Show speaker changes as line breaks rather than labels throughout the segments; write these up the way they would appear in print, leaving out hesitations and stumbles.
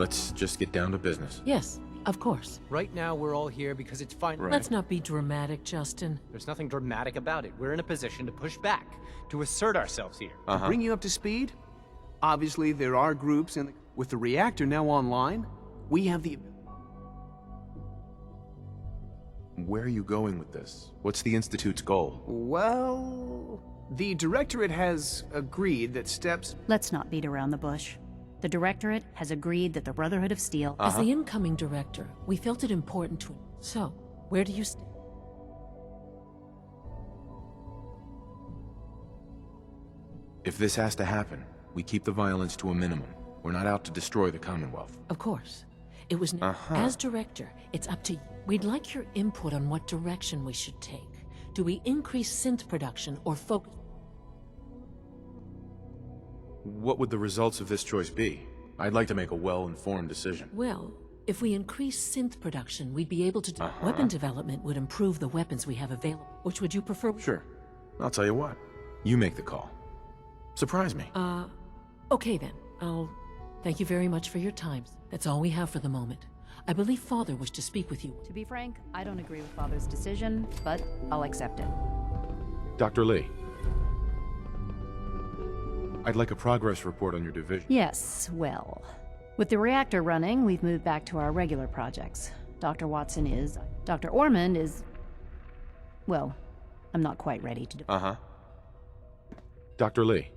Let's just get down to business.
Yes, of course.
Right now, we're all here because it's fine.
Right.
Let's not be dramatic, Justin.
There's nothing dramatic about it. We're in a position to push back, to assert ourselves here.
To bring you up to speed, obviously there are groups with the reactor now online, we have the...
Where are you going with this? What's the Institute's goal?
Well... the Directorate has agreed that steps...
Let's not beat around the bush. The Directorate has agreed that the Brotherhood of Steel...
As the incoming director, we felt it important to... So, where do you stand?
If this has to happen, we keep the violence to a minimum. We're not out to destroy the Commonwealth.
Of course. It was... As director, it's up to you. We'd like your input on what direction we should take. Do we increase synth production or focus...
What would the results of this choice be? I'd like to make a well-informed decision.
Well, if we increase synth production, we'd be able to do... Weapon development would improve the weapons we have available. Which would you prefer?
Sure. I'll tell you what. You make the call. Surprise me.
Okay then. I'll... Thank you very much for your time. That's all we have for the moment. I believe Father wished to speak with you.
To be frank, I don't agree with Father's decision, but I'll accept it.
Dr. Lee. I'd like a progress report on your division.
Yes, well... with the reactor running, we've moved back to our regular projects. Dr. Watson is... Dr. Ormond is... well, I'm not quite ready to...
Dr. Lee.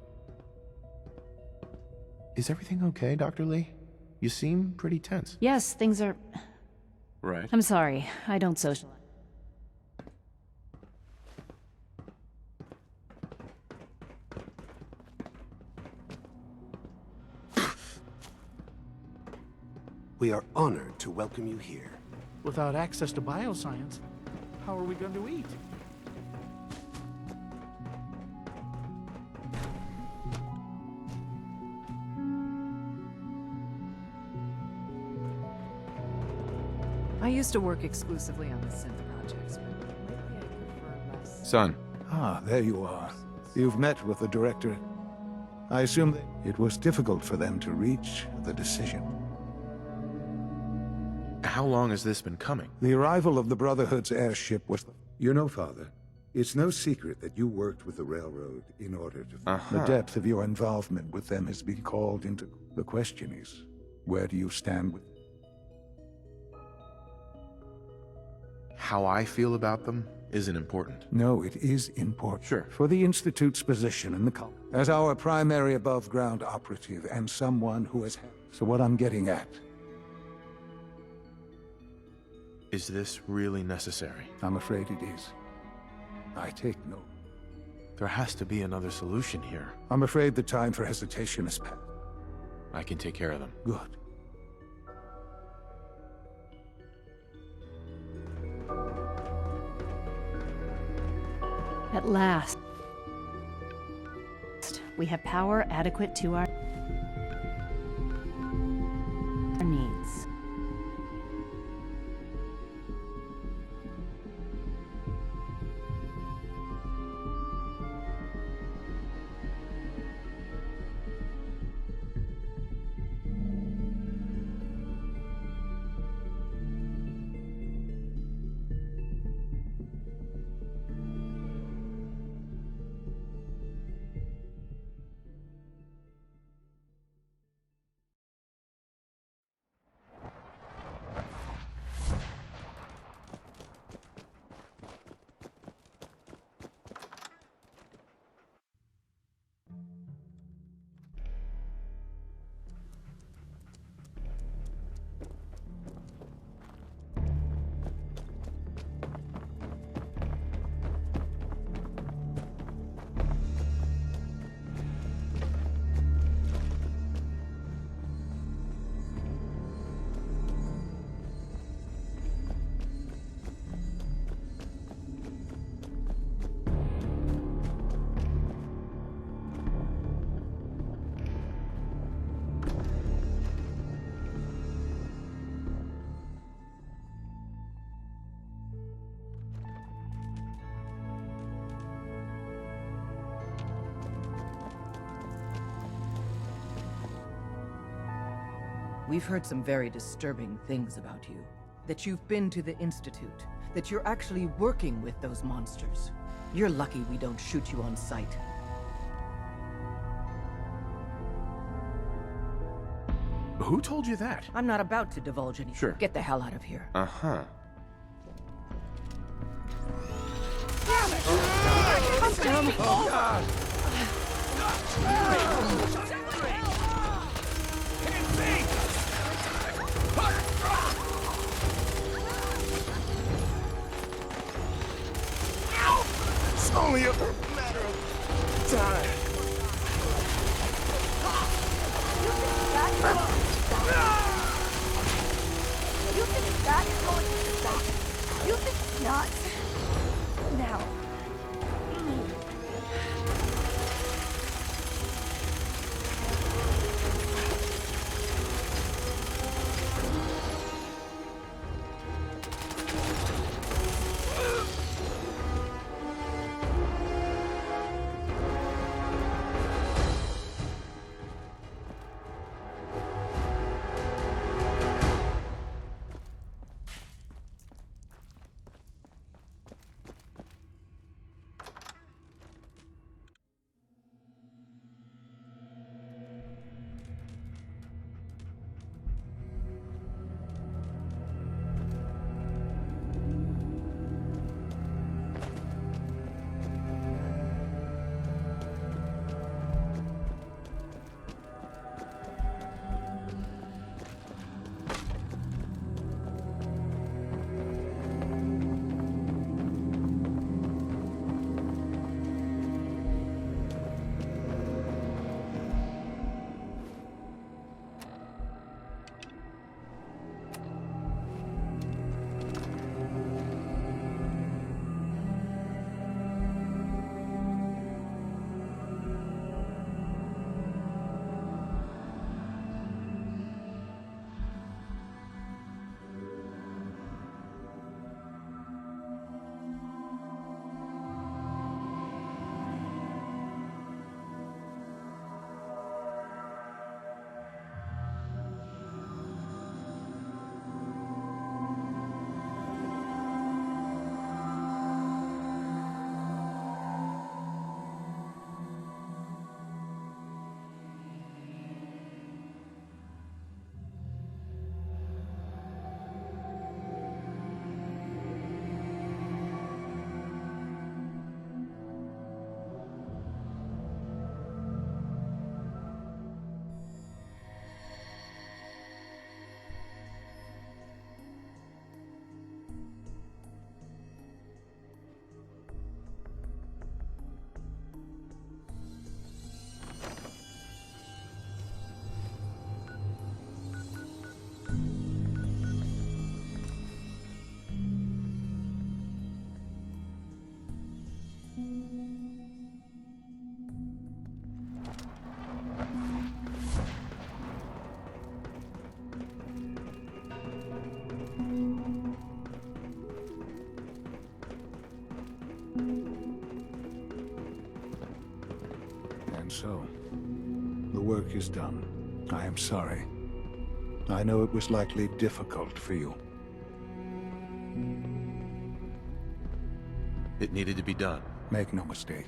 Is everything okay, Dr. Lee? You seem pretty tense.
Yes, things are...
Right.
I'm sorry, I don't socialize.
We are honored to welcome you here.
Without access to bioscience, how are we going to eat?
I used to work exclusively on the synth projects, but lately I prefer less...
Son.
Ah, there you are. You've met with the Directorate. I assume that it was difficult for them to reach the decision.
How long has this been coming?
The arrival of the Brotherhood's airship was... You know, Father, it's no secret that you worked with the Railroad in order to... The depth of your involvement with them has been called into... The question is, where do you stand with...
How I feel about them isn't important.
No, it is important.
Sure.
For the Institute's position in the colony. As our primary above-ground operative and someone who has... So what I'm getting at...
Is this really necessary?
I'm afraid it is. I take no...
There has to be another solution here.
I'm afraid the time for hesitation has passed.
I can take care of them.
Good.
At last, we have power adequate to our needs.
We've heard some very disturbing things about you. That you've been to the Institute. That you're actually working with those monsters. You're lucky we don't shoot you on sight.
Who told you that?
I'm not about to divulge any.
Sure.
Get the hell out of here.
Uh-huh.
It's only a matter of time.
You think that's going to stop? You think not? Now.
And so, the work is done. I am sorry. I know it was likely difficult for you.
It needed to be done.
Make no mistake.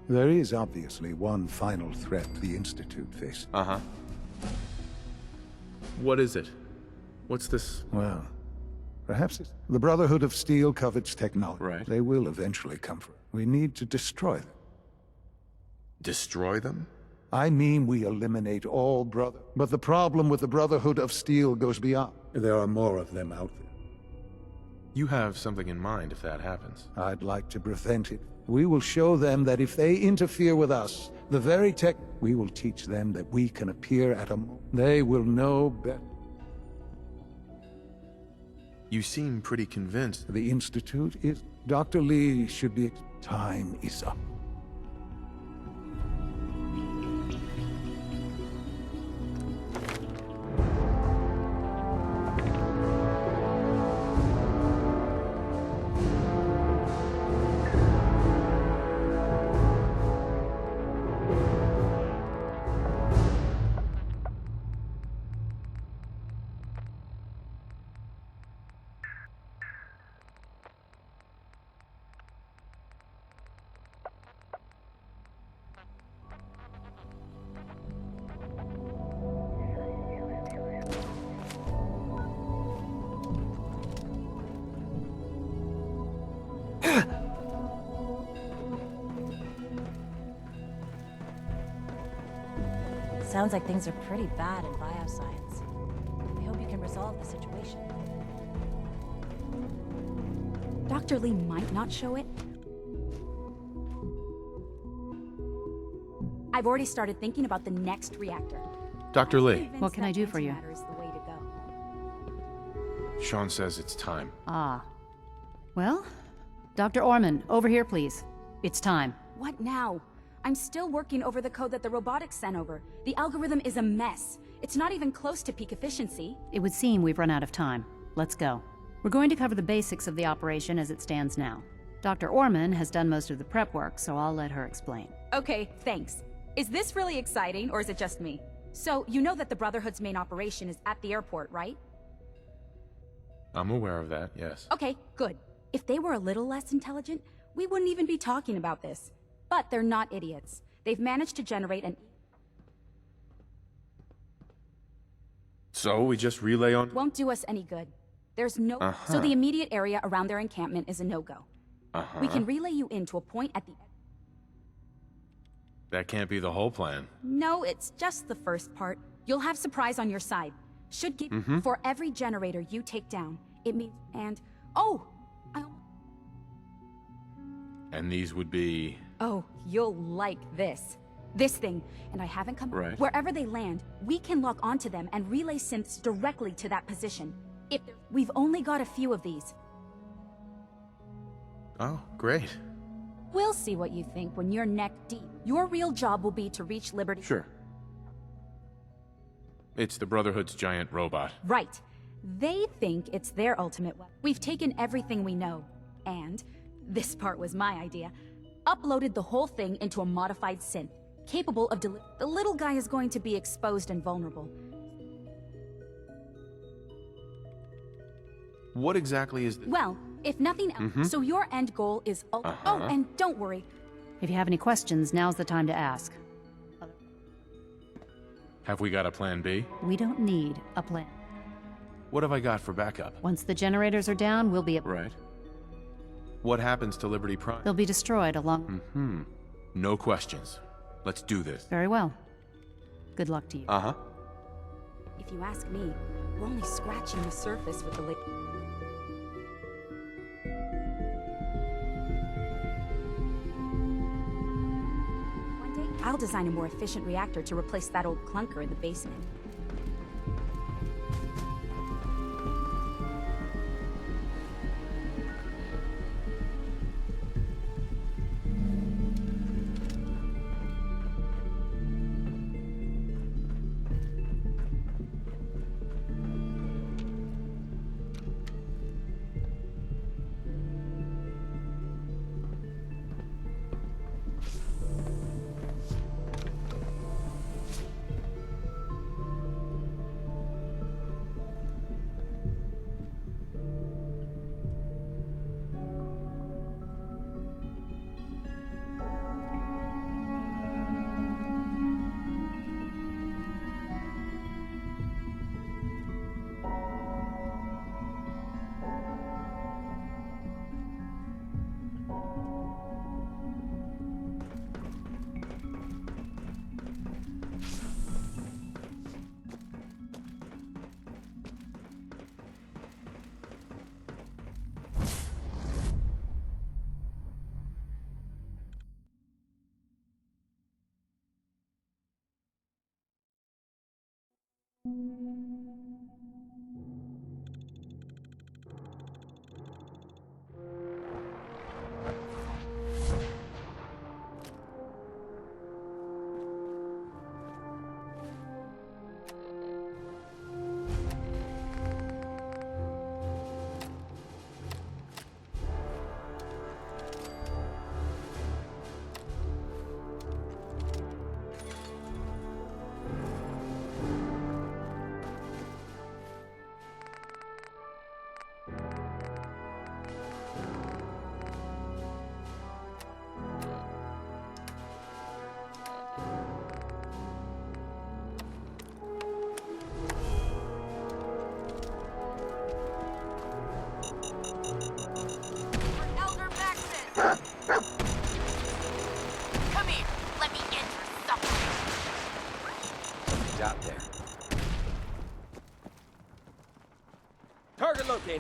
There is obviously one final threat the Institute faces.
Uh-huh. What is it? What's this?
Well, perhaps it's... The Brotherhood of Steel covets technology.
Right.
They will eventually come for it. We need to destroy them.
Destroy them?
I mean we eliminate all But the problem with the Brotherhood of Steel goes beyond. There are more of them out there.
You have something in mind if that happens.
I'd like to prevent it. We will show them that if they interfere with us, the very tech... We will teach them that we can appear at a... They will know better.
You seem pretty convinced.
The Institute is... Dr. Lee should be... Time is up.
Sounds like things are pretty bad in bioscience. I hope you can resolve the situation.
Dr. Lee might not show it. I've already started thinking about the next reactor.
Dr. Lee.
What can I do for you?
Antimatter is the way to go.
Sean says it's time.
Ah. Well, Dr. Orman, over here, please. It's time.
What now? I'm still working over the code that the robotics sent over. The algorithm is a mess. It's not even close to peak efficiency.
It would seem we've run out of time. Let's go. We're going to cover the basics of the operation as it stands now. Dr. Orman has done most of the prep work, so I'll let her explain.
Okay, thanks. Is this really exciting, or is it just me? So, you know that the Brotherhood's main operation is at the airport, right?
I'm aware of that, yes.
Okay, good. If they were a little less intelligent, we wouldn't even be talking about this. But they're not idiots. They've managed to generate an...
So we just relay on...
Won't do us any good. There's no... So the immediate area around their encampment is a no-go. We can relay you in to a point at the...
That can't be the whole plan.
No, it's just the first part. You'll have surprise on your side. Should give... For every generator you take down, it means... And... Oh!
And these would be...
Oh, you'll like this. This thing, and I haven't come...
Right.
Wherever they land, we can lock onto them and relay synths directly to that position. We've only got a few of these.
Oh, great.
We'll see what you think when you're neck deep. Your real job will be to reach Liberty...
Sure. It's the Brotherhood's giant robot.
Right. They think it's their ultimate weapon. We've taken everything we know, and, this part was my idea, uploaded the whole thing into a modified synth, capable of The little guy is going to be exposed and vulnerable.
What exactly is this?
Well, if nothing else, so your end goal is... Oh, and don't worry.
If you have any questions, now's the time to ask.
Have we got a plan B?
We don't need a plan.
What have I got for backup?
Once the generators are down, we'll be...
Right. What happens to Liberty Prime?
They'll be destroyed along...
No questions. Let's do this.
Very well. Good luck to you.
If you ask me, we're only scratching the surface with the late... One day, I'll design a more efficient reactor to replace that old clunker in the basement.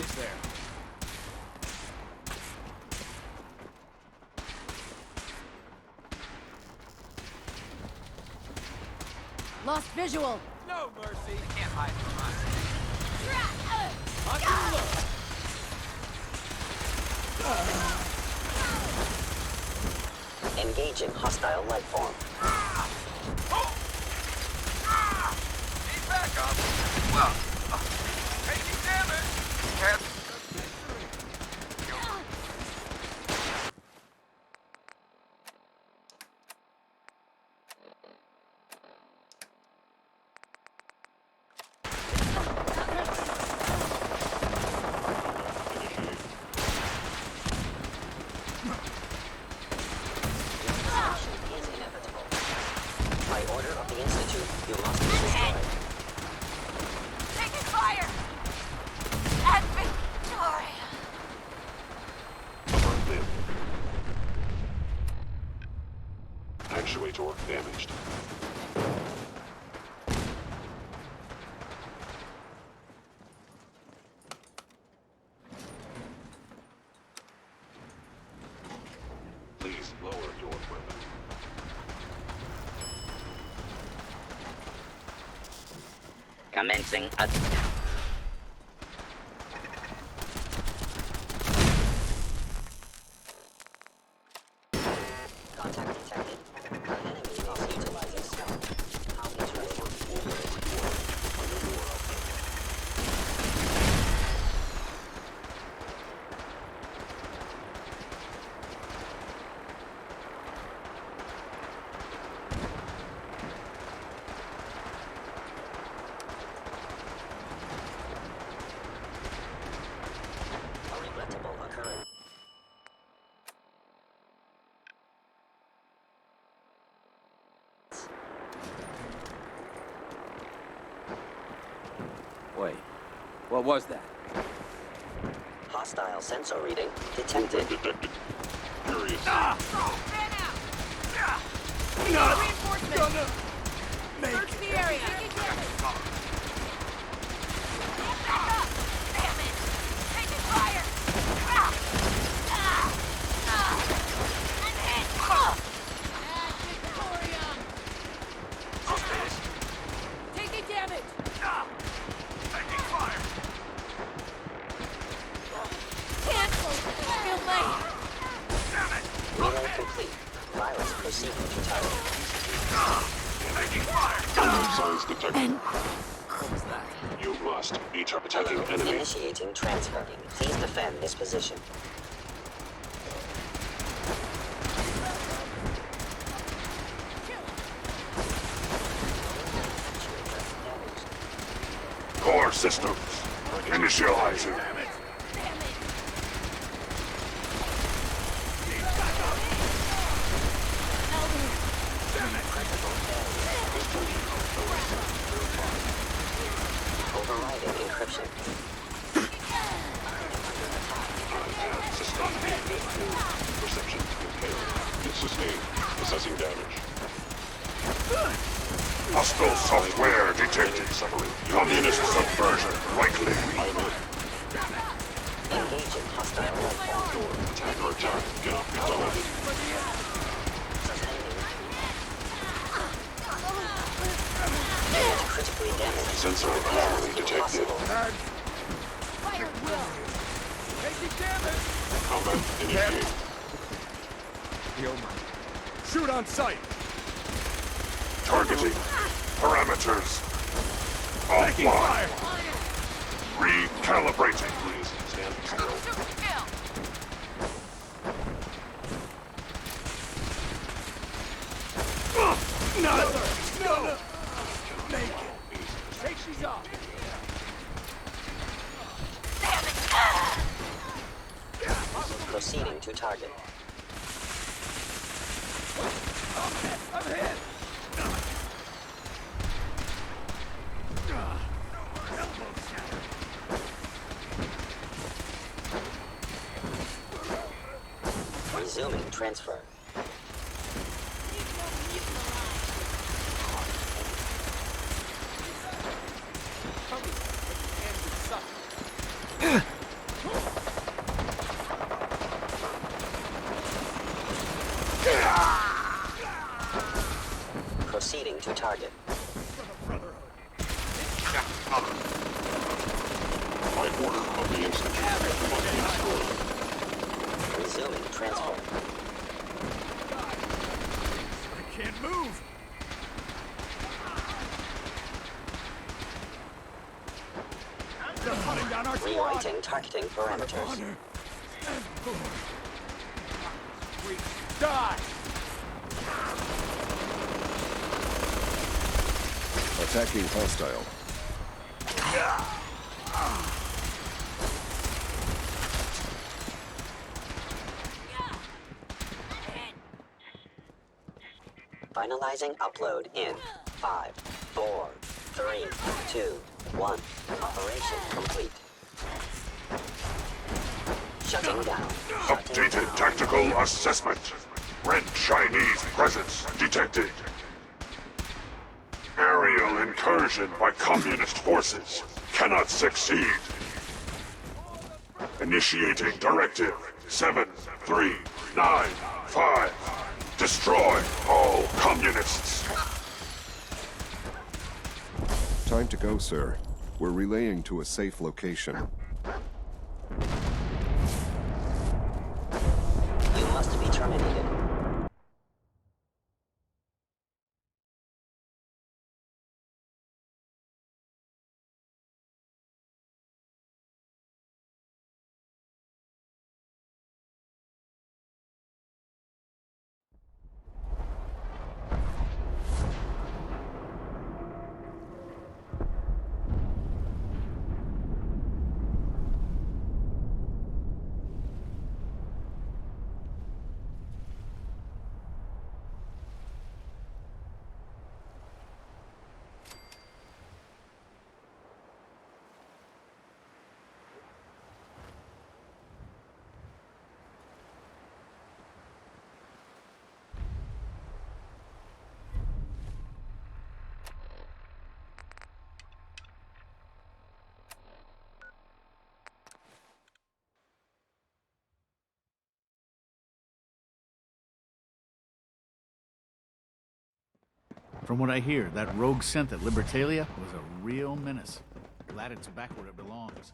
damage there.
Lost visual.
No mercy. I can't hide from us.
Engaging hostile life form.
Need backup. Well, taking damage. Can't.
Actuator damaged. Please lower your weapon.
Commencing a... Contact detected. An enemy is utilizing stealth. How interesting. A regrettable occurrence.
Wait, what was that?
Hostile sensor reading detected.
Detected. Furious.
Reinforcement. Search the area. Back up. Damn it. Taking fire. I'm hit. Victoria. Taking damage.
Taking fire.
Cancel. Real late.
Damn it.
Relay complete. Virus proceeding to target.
Taking fire.
Signs detected.
What was that?
You must be attacking enemy.
Initiating transfer. Please defend this position.
Core systems. Initializing.
Overriding encryption.
Perception impaired. Sustained. Assessing damage. Hostile software detected. Communist subversion likely.
Engaging hostile life form.
Attacker attack cannot be deleted.
Critically damaged.
Sensor anomaly detected.
Taking damage.
Combat initiated.
Shoot on sight.
Targeting. Parameters.
Taking fire.
Recalibrating. Please stand still.
No. Make it. Take these off.
Proceeding to target.
I'm hit.
Resuming transfer. target.
By order of the Institute.
Resuming transfer.
I can't move. They're hunting down our squad.
Rewriting targeting parameters.
Die!
Attacking hostile.
Finalizing upload in 5, 4, 3, 2, 1. Operation complete. Shutting down.
Updated tactical assessment. Red Chinese presence detected. Aerial incursion by communist forces cannot succeed. Initiating directive 7395. Destroy all communists.
Time to go, sir. We're relaying to a safe location.
You must be terminated.
From what I hear, that rogue synth at Libertalia was a real menace. Glad it's back where it belongs.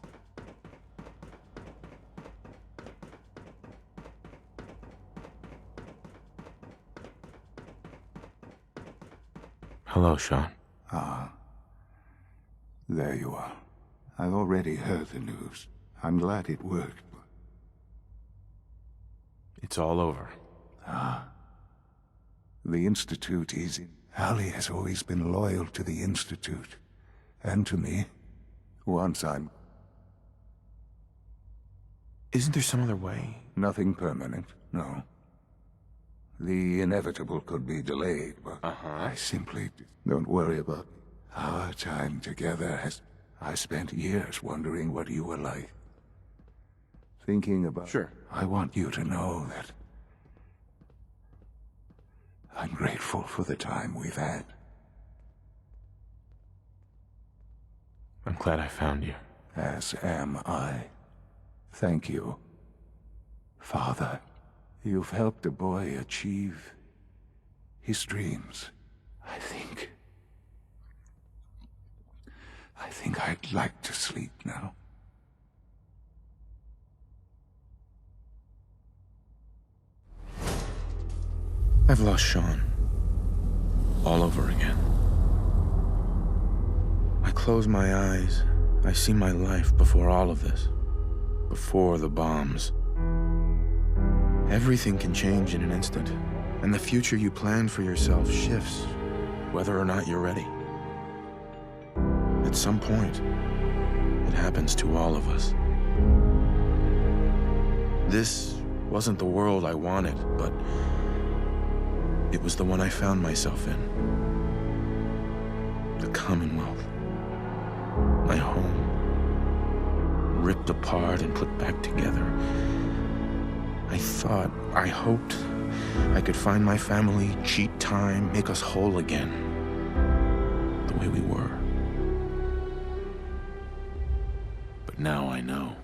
Hello, Sean.
Ah. There you are. I've already heard the news. I'm glad it worked.
It's all over.
Ah. The Institute is in. Ali has always been loyal to the Institute. And to me. Once I'm...
Isn't there some other way?
Nothing permanent, no. The inevitable could be delayed, but I simply don't worry about it. Our time together has... I spent years wondering what you were like. Thinking about...
Sure.
I want you to know that... I'm grateful for the time we've had.
I'm glad I found you.
As am I. Thank you. Father, you've helped a boy achieve his dreams. I think I'd like to sleep now.
I've lost Sean. All over again. I close my eyes. I see my life before all of this. Before the bombs. Everything can change in an instant. And the future you plan for yourself shifts, whether or not you're ready. At some point, it happens to all of us. This wasn't the world I wanted, but it was the one I found myself in. The Commonwealth. My home. Ripped apart and put back together. I thought, I hoped, I could find my family, cheat time, make us whole again. The way we were. But now I know.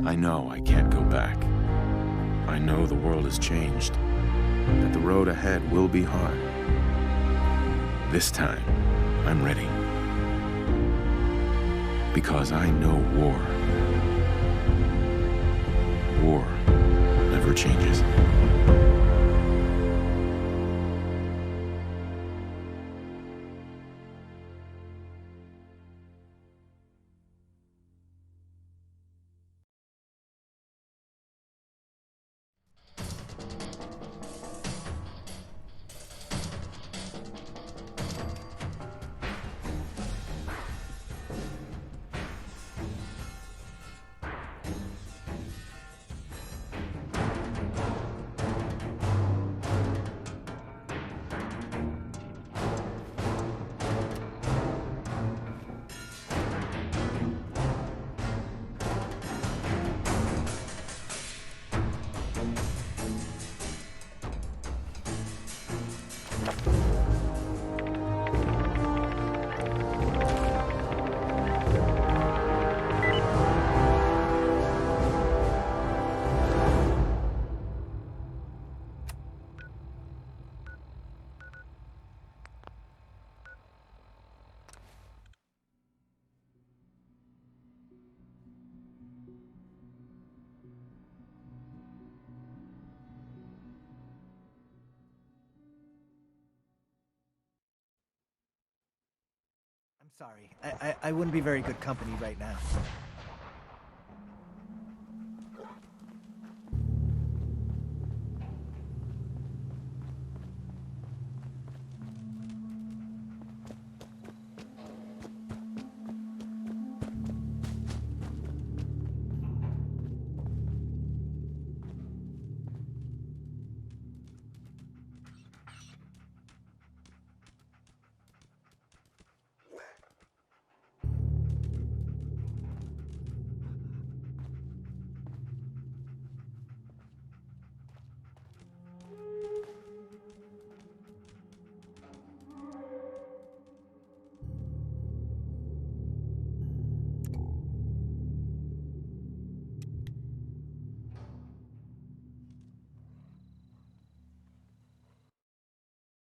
I know I can't go back. I know the world has changed. That the road ahead will be hard. This time, I'm ready. Because I know war. War never changes.
I'm sorry. I wouldn't be very good company right now.